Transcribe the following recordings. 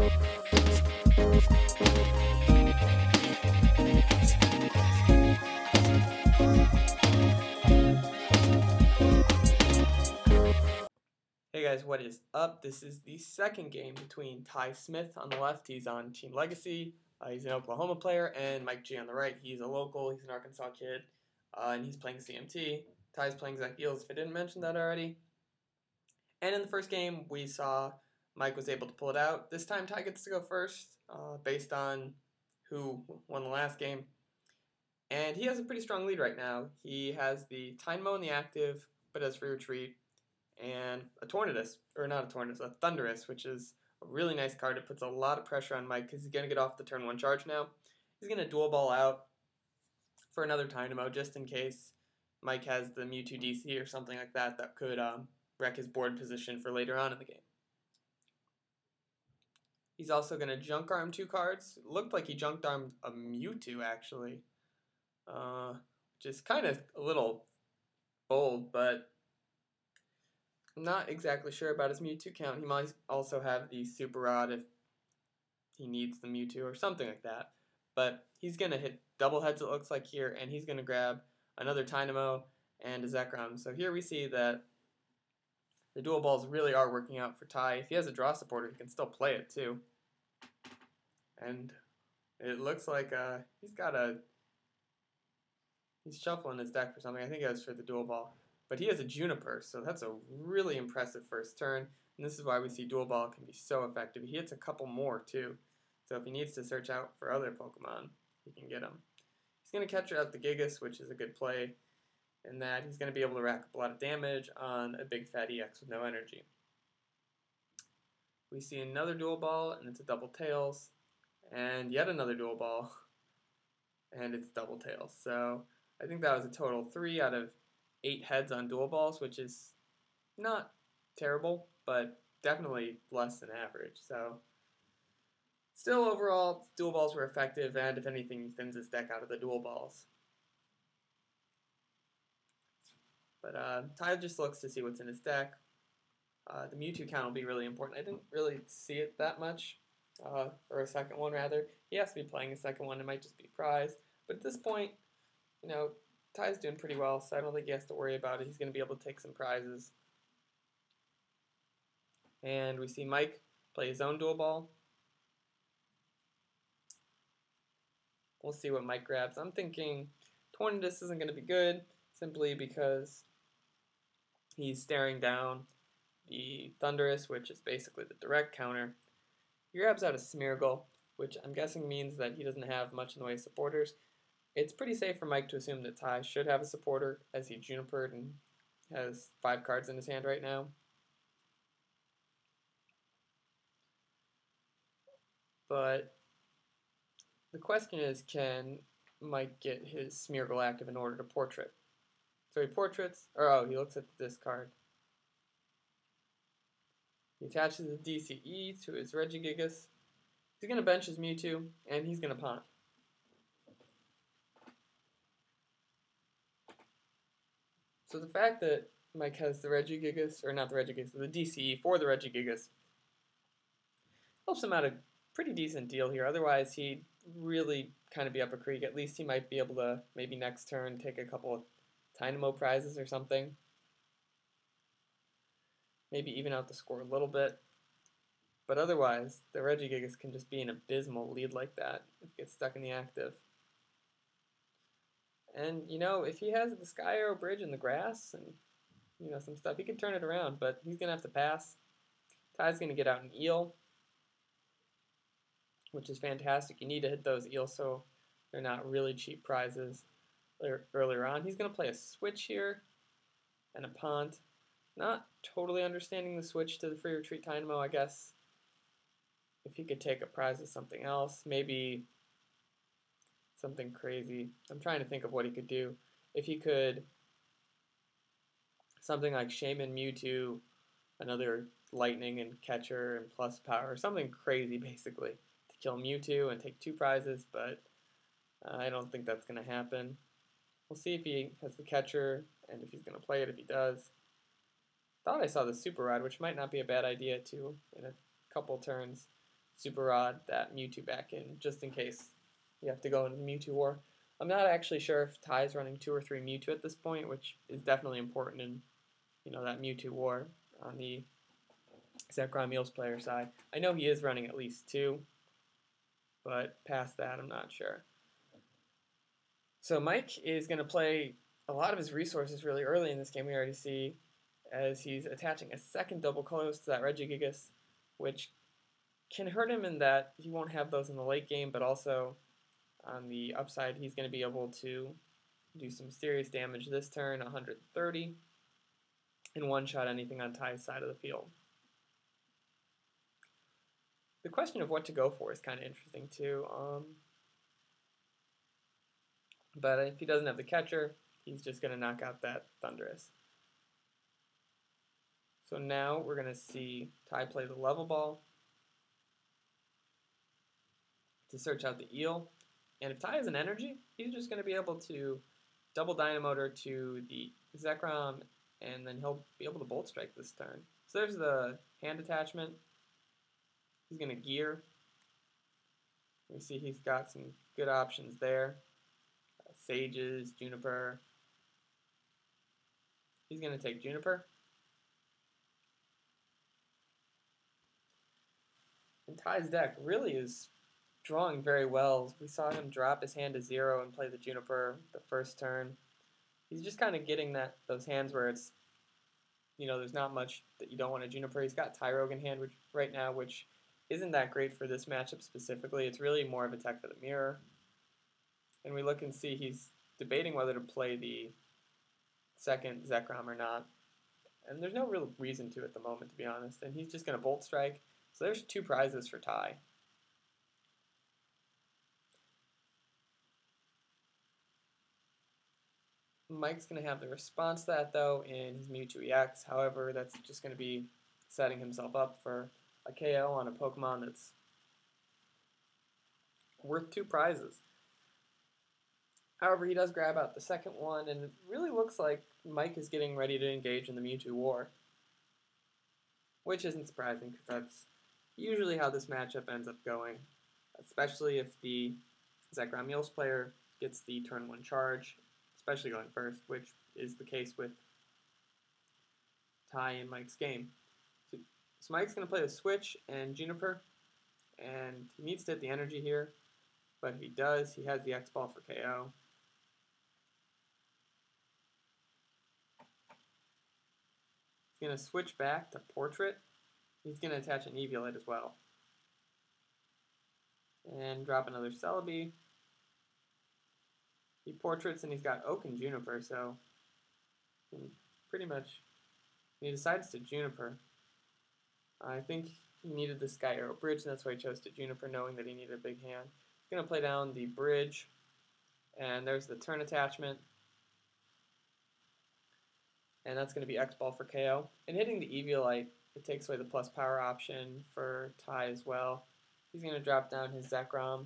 Hey guys, what is up? This is the second game between Ty Smith on the left. He's on Team Legacy. He's an Oklahoma player, and Mike G on the right. He's a local. He's an Arkansas kid, and he's playing CMT. Ty's playing Zach Eels, if I didn't mention that already. And in the first game, we saw Mike was able to pull it out. This time, Ty gets to go first, based on who won the last game. And he has a pretty strong lead right now. He has the Tynamo in the active, but has free retreat. And a Tornadus, or not a Tornadus, a Thunderous, which is a really nice card. It puts a lot of pressure on Mike because he's going to get off the turn 1 charge now. He's going to dual ball out for another Dynamo just in case Mike has the Mewtwo DC or something like that that could wreck his board position for later on in the game. He's also going to junk arm 2 cards. It looked like he junked armed a Mewtwo actually, which is kind of a little bold, but I'm not exactly sure about his Mewtwo count. He might also have the Super Rod if he needs the Mewtwo or something like that. But he's going to hit double heads, it looks like here, and he's going to grab another Tynamo and a Zekrom. So here we see that the dual balls really are working out for Ty. If he has a draw supporter, he can still play it too. And it looks like he's shuffling his deck for something. I think it was for the dual ball. But he has a Juniper, so that's a really impressive first turn. And this is why we see dual ball can be so effective. He hits a couple more too. So if he needs to search out for other Pokemon, he can get them. He's going to catch out the Gigas, which is a good play, in that he's going to be able to rack up a lot of damage on a big fat EX with no energy. We see another dual ball, and it's a double tails, and yet another dual ball, and it's double tails. So I think that was a total 3 out of 8 heads on dual balls, which is not terrible, but definitely less than average. So still, overall, dual balls were effective, and if anything, he thins his deck out of the dual balls. But Ty just looks to see what's in his deck. The Mewtwo count will be really important. I didn't really see it that much, or a second one rather. He has to be playing a second one. It might just be prize. But at this point, you know, Ty's doing pretty well, so I don't think he has to worry about it. He's going to be able to take some prizes. And we see Mike play his own dual ball. We'll see what Mike grabs. I'm thinking Tornadus isn't going to be good, simply because he's staring down the Thunderous, which is basically the direct counter. He grabs out a Smeargle, which I'm guessing means that he doesn't have much in the way of supporters. It's pretty safe for Mike to assume that Ty should have a supporter, as he junipered and has 5 cards in his hand right now. But the question is, can Mike get his Smeargle active in order to portrait? So he portraits, he looks at this card. He attaches the DCE to his Regigigas. He's going to bench his Mewtwo, and he's going to punt. So the fact that Mike has the Regigigas, or not the Regigigas, the DCE for the Regigigas, helps him out a pretty decent deal here. Otherwise, he'd really kind of be up a creek. At least he might be able to, maybe next turn, take a couple of Dynamo prizes or something. Maybe even out the score a little bit. But otherwise, the Regigigas can just be an abysmal lead like that if it gets stuck in the active. And, you know, if he has the Sky Arrow Bridge in the grass and, you know, some stuff, he can turn it around, but he's going to have to pass. Ty's going to get out an Eel, which is fantastic. You need to hit those Eels so they're not really cheap prizes earlier on. He's going to play a Switch here and a Pont. Not totally understanding the switch to the free retreat Dynamo, I guess. If he could take a prize of something else, maybe something crazy. I'm trying to think of what he could do. If he could, something like Shaman Mewtwo, another Lightning and Catcher and plus power, something crazy basically to kill Mewtwo and take 2 prizes, but I don't think that's going to happen. We'll see if he has the Catcher and if he's going to play it if he does. Thought I saw the Super Rod, which might not be a bad idea too in a couple turns. Super Rod that Mewtwo back in, just in case you have to go into the Mewtwo War. I'm not actually sure if Ty's running 2 or 3 Mewtwo at this point, which is definitely important in that Mewtwo War on the Zekrom Eels player side. I know he is running at least 2, but past that I'm not sure. So Mike is going to play a lot of his resources really early in this game, we already see, as he's attaching a second double colors to that Regigigas, which can hurt him in that he won't have those in the late game, but also on the upside he's going to be able to do some serious damage this turn, 130, and one-shot anything on Ty's side of the field. The question of what to go for is kind of interesting too. But if he doesn't have the catcher, he's just going to knock out that Thundurus. So now we're going to see Ty play the level ball to search out the eel. And if Ty has an energy, he's just going to be able to double Dynamotor to the Zekrom, and then he'll be able to Bolt Strike this turn. So there's the hand attachment. He's going to gear. We see he's got some good options there. Sages, Juniper. He's going to take Juniper. And Ty's deck really is drawing very well. We saw him drop his hand to 0 and play the Juniper the first turn. He's just kind of getting those hands where it's, there's not much that you don't want to Juniper. He's got Tyrogue in hand right now, which isn't that great for this matchup specifically. It's really more of a tech for the mirror. And we look and see he's debating whether to play the second Zekrom or not. And there's no real reason to at the moment, to be honest. And he's just going to Bolt Strike. So there's 2 prizes for Ty. Mike's going to have the response to that, though, in his Mewtwo EX. However, that's just going to be setting himself up for a KO on a Pokemon that's worth 2 prizes. However, he does grab out the second one, and it really looks like Mike is getting ready to engage in the Mewtwo War. Which isn't surprising, because that's usually how this matchup ends up going. Especially if the Zekrom Eels player gets the turn 1 charge, especially going first, which is the case with Ty in Mike's game. So Mike's going to play the Switch and Juniper, and he needs to hit the energy here, but if he does, he has the X-Ball for KO. He's going to switch back to Portrait. He's going to attach an Eviolite as well. And drop another Celebi. He Portraits and he's got Oak and Juniper, so pretty much he decides to Juniper. I think he needed the Sky Arrow Bridge, and that's why he chose to Juniper, knowing that he needed a big hand. He's going to play down the Bridge, and there's the turn attachment. And that's going to be X-Ball for KO. And hitting the Eviolite, it takes away the plus power option for Ty as well. He's going to drop down his Zekrom.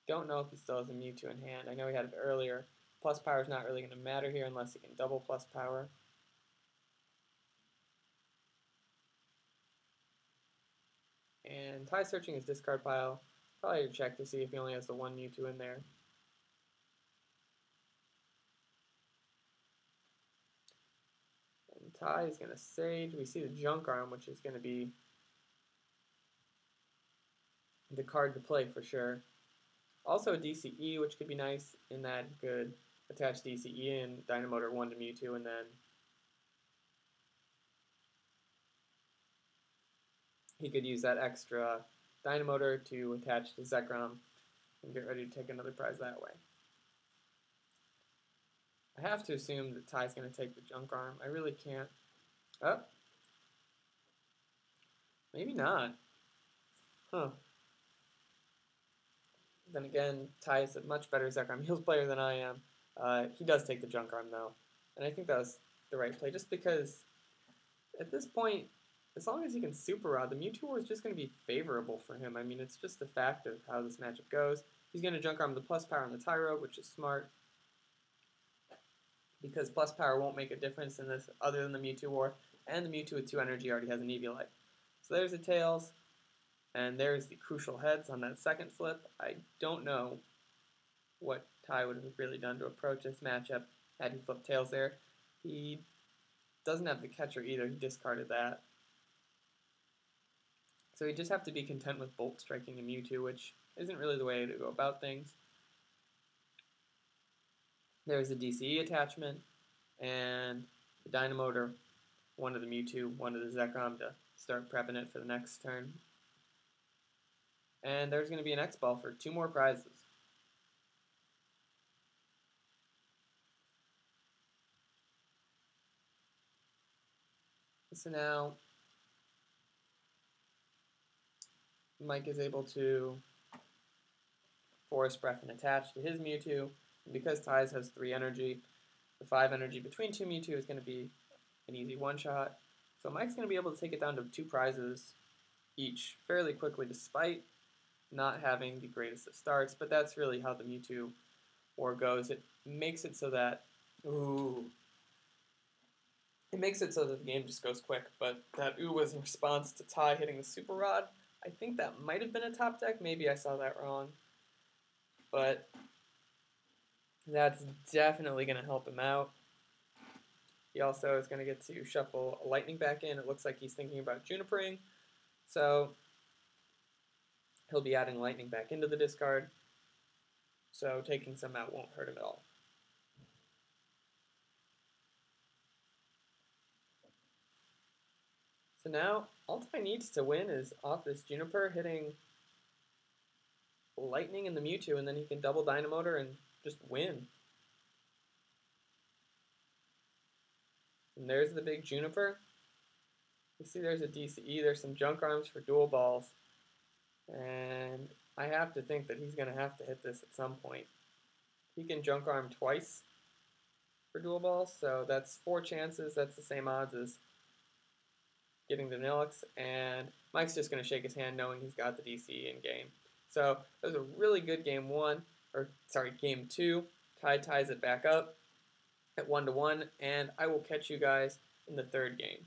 Don't know if he still has a Mewtwo in hand. I know he had it earlier. Plus power is not really going to matter here unless he can double plus power. And Ty searching his discard pile. Probably to check to see if he only has the 1 Mewtwo in there. And Ty is going to Sage. We see the Junk Arm, which is going to be the card to play for sure. Also a DCE, which could be nice in that he could attach DCE and Dynamotor 1 to Mewtwo, and then he could use that extra Dynamotor to attach to Zekrom and get ready to take another prize that way. I have to assume that Ty's going to take the Junk Arm. I really can't. Oh. Maybe not. Huh. Then again, Ty is a much better Zekrom Eels player than I am. He does take the Junk Arm, though. And I think that was the right play, just because at this point, as long as he can Super Rod, the Mewtwo War is just going to be favorable for him. I mean, it's just the fact of how this matchup goes. He's going to Junk Arm the plus power on the Tyrogue, which is smart, because plus power won't make a difference in this other than the Mewtwo War, and the Mewtwo with 2 energy already has an Eviolite. So there's the Tails. And there's the crucial heads on that second flip. I don't know what Ty would have really done to approach this matchup had he flipped tails there. He doesn't have the catcher either. He discarded that. So you just have to be content with bolt striking a Mewtwo, which isn't really the way to go about things. There's a DCE attachment, and the Dynamotor, one of the Mewtwo, one of the Zekrom to start prepping it for the next turn. And there's going to be an X-Ball for 2 more prizes. So now Mike is able to Forest Breath and attach to his Mewtwo. And because Ty's has 3 energy, the 5 energy between 2 Mewtwo is going to be an easy one-shot. So Mike's going to be able to take it down to 2 prizes each fairly quickly, despite not having the greatest of starts. But that's really how the Mewtwo war goes. It makes it so that the game just goes quick. But that was in response to Ty hitting the Super Rod. I think that might have been a top deck. Maybe I saw that wrong. But that's definitely going to help him out. He also is going to get to shuffle a Lightning back in. It looks like he's thinking about Junipering. So he'll be adding Lightning back into the discard. So taking some out won't hurt him at all. So now all Ty needs to win is off this Juniper, hitting Lightning in the Mewtwo, and then he can double Dynamotor and just win. And there's the big Juniper. You see there's a DCE, there's some junk arms for dual balls. And I have to think that he's going to have to hit this at some point. He can junk arm twice for dual balls, so that's 4 chances. That's the same odds as getting the Nilix. And Mike's just going to shake his hand knowing he's got the DCE in game. So it was a really good game 2. Ty ties it back up at 1-1, and I will catch you guys in the 3rd game.